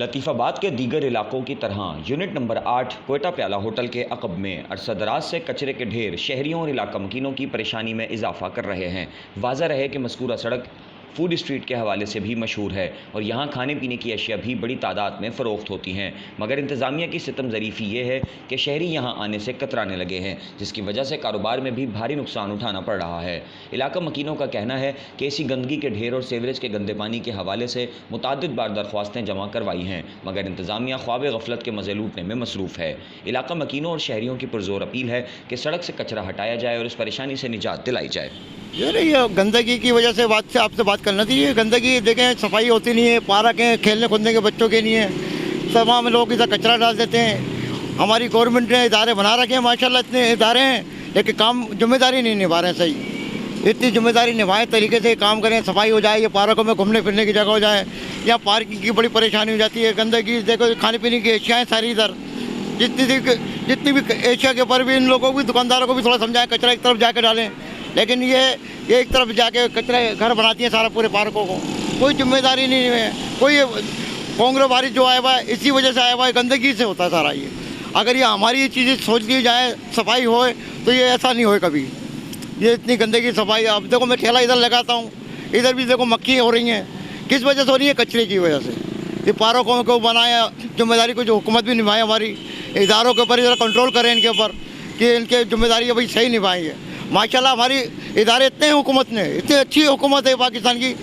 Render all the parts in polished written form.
लतीफ़ाबाद के दीगर इलाकों की तरह यूनिट नंबर 8 क्वेटा प्याला होटल के अक़ब में अरसदराज से कचरे के ढेर शहरियों और इलाका मकीनों की परेशानी में इजाफा कर रहे हैं। वाज़ा रहे कि मज़कूरा सड़क फूड स्ट्रीट के हवाले से भी मशहूर है और यहाँ खाने पीने की अशिया भी बड़ी तादाद में फ़रोख्त होती हैं, मगर इंतज़ामिया की सितम ज़रीफ़ी ये है कि शहरी यहाँ आने से कतराने लगे हैं, जिसकी वजह से कारोबार में भी भारी नुकसान उठाना पड़ रहा है। इलाका मकीनों का कहना है कि ऐसी गंदगी के ढेर और सीवरेज के गंदे पानी के हवाले से मुतअद्दिद बार दरख्वास्तें जमा करवाई हैं, मगर इंतज़ामिया ख्वाब गफलत के मज़े लूटने में मसरूफ़ है। इलाका मकीनों और शहरियों की पुरज़ोर अपील है कि सड़क से कचरा हटाया जाए और इस परेशानी से निजात दिलाई जाए। ये गंदगी की वजह से आपसे बात करना थी। ये गंदगी देखें, सफाई होती नहीं है, पार्क हैं खेलने कूदने के बच्चों के लिए, तमाम लोग इधर कचरा डाल देते हैं। हमारी गवर्नमेंट ने इदारे बना रखे हैं, माशाल्लाह इतने इदारे हैं, लेकिन काम जिम्मेदारी नहीं निभा रहे हैं सही। इतनी जिम्मेदारी निभाएं, तरीके से काम करें, सफाई हो जाए, ये पार्कों में घूमने फिरने की जगह हो जाए। यहाँ पार्किंग की बड़ी परेशानी हो जाती है। गंदगी देखो, खाने पीने की एशियाएँ सारी इधर, जितनी भी एशिया के ऊपर भी इन लोगों को, दुकानदारों को भी थोड़ा समझाएं, कचरा एक तरफ जाकर डालें। लेकिन ये एक तरफ जाके कचरा घर बनाती है सारा पूरे पार्कों को, कोई जिम्मेदारी नहीं है। कोई कांग्रेस बारिश जो आया हुआ है इसी वजह से आया हुआ है, गंदगी से होता है सारा ये। अगर ये हमारी ये चीज़ें सोच ली जाए, सफाई होए, तो ये ऐसा नहीं होए कभी। ये इतनी गंदगी सफाई, अब देखो मैं ठेला इधर लगाता हूँ, इधर भी देखो मक्खी हो रही हैं। किस वजह से हो रही है? कचरे की वजह से। ये पार्कों को बनाया, जिम्मेदारी को जो हुकूमत भी निभाए, हमारी इदारों के ऊपर इधर कंट्रोल करें इनके ऊपर कि इनके जिम्मेदारी अभी सही निभाएंगे। माशाल्लाह हमारी इदारे इतने हैं, हुकूमत ने इतनी अच्छी हुकूमत है पाकिस्तान की,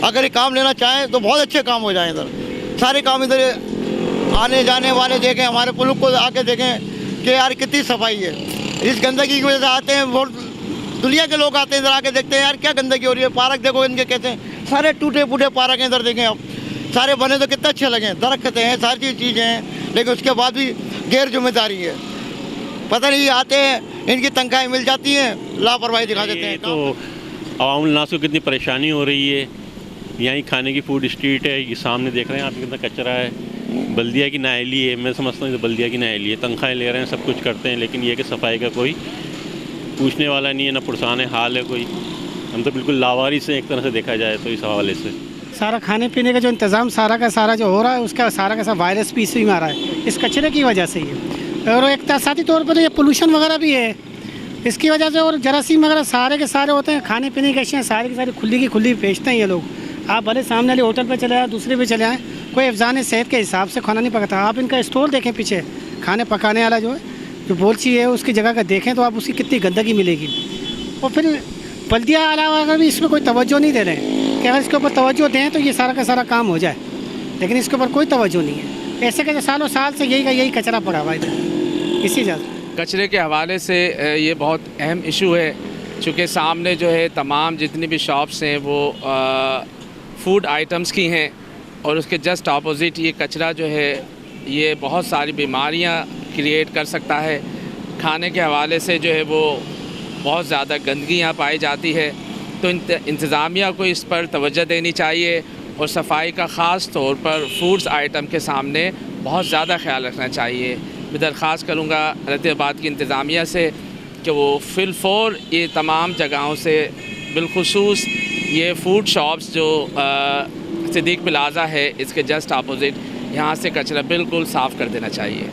अगर ये काम लेना चाहें तो बहुत अच्छे काम हो जाएं। इधर सारे काम इधर आने जाने वाले देखें, हमारे पुलिस को आके देखें कि यार कितनी सफाई है। इस गंदगी की वजह से आते हैं, बहुत दुनिया के लोग आते हैं इधर, आके देखते हैं यार क्या गंदगी हो रही है। पार्क देखो इनके कैसे, सारे टूटे फूटे पार्क हैं इधर, देखें आप, सारे बने तो कितने अच्छे लगे, दरख्त हैं, सारी चीज़ें हैं, लेकिन उसके बाद भी गैर जिम्मेदारी है। पता नहीं आते हैं, इनकी तनख्वाहें मिल जाती हैं, लापरवाही दिखा देते हैं। तो अवाम नास को कितनी परेशानी हो रही है। यहीं खाने की फूड स्ट्रीट है, ये सामने देख रहे हैं आप, कितना कचरा है। बल्दिया की नाअहली है, मैं समझता हूँ बल्दिया की नाअहली है। तनख्वाहें ले रहे हैं, सब कुछ करते हैं, लेकिन ये कि सफाई का कोई पूछने वाला नहीं है, ना पुरसान हाल है कोई। हम तो बिल्कुल लावारिस से एक तरह से देखा जाए तो इस हवाले से। सारा खाने पीने का जो इंतज़ाम सारा का सारा जो हो रहा है, उसका सारा का सारा वायरस भी इसी में आ रहा है, इस कचरे की वजह से ही। और एक साथी तौर पर तो ये पोल्यूशन वगैरह भी है इसकी वजह से, और जरासीम वगैरह सारे के सारे होते हैं। खाने पीने की अशियाँ सारी की सारी खुली की खुली बेचते हैं ये लोग। आप भले सामने वाले होटल पे चले आए, दूसरे पे चले आए, कोई अफजान सेहत के हिसाब से खाना नहीं पकाता। आप इनका स्टोर देखें पीछे, खाने पकाने वाला जो है, जो बोलची है उसकी जगह का देखें तो आप उसकी कितनी गंदगी मिलेगी। और फिर बल्दिया अलावा अगर भी इसमें कोई तवज्जो नहीं दे रहे हैं कि अगर इसके ऊपर तवज्जो दें तो ये सारा का सारा काम हो जाए, लेकिन इसके ऊपर कोई तवज्जो नहीं है। ऐसे के सालों साल से यही कचरा पड़ा हुआ है इसी जगह। कचरे के हवाले से ये बहुत अहम इशू है, चूँकि सामने जो है तमाम जितनी भी शॉप्स हैं वो फूड आइटम्स की हैं, और उसके जस्ट अपोजिट ये कचरा जो है ये बहुत सारी बीमारियां क्रिएट कर सकता है। खाने के हवाले से जो है वो बहुत ज़्यादा गंदगी यहाँ पाई जाती है, तो इंतज़ामिया को इस पर तवज्जो देनी चाहिए, और सफाई का ख़ास तौर पर फूड्स आइटम के सामने बहुत ज़्यादा ख्याल रखना चाहिए। मैं दरख्वास्त करूँगा लतीफ़ाबाद की इंतज़ामिया से कि वो फिलफौर ये तमाम जगहों से बिलखुसूस ये फूड शॉप्स जो सिद्दीक़ प्लाज़ा है इसके जस्ट अपोजिट, यहाँ से कचरा बिल्कुल साफ़ कर देना चाहिए।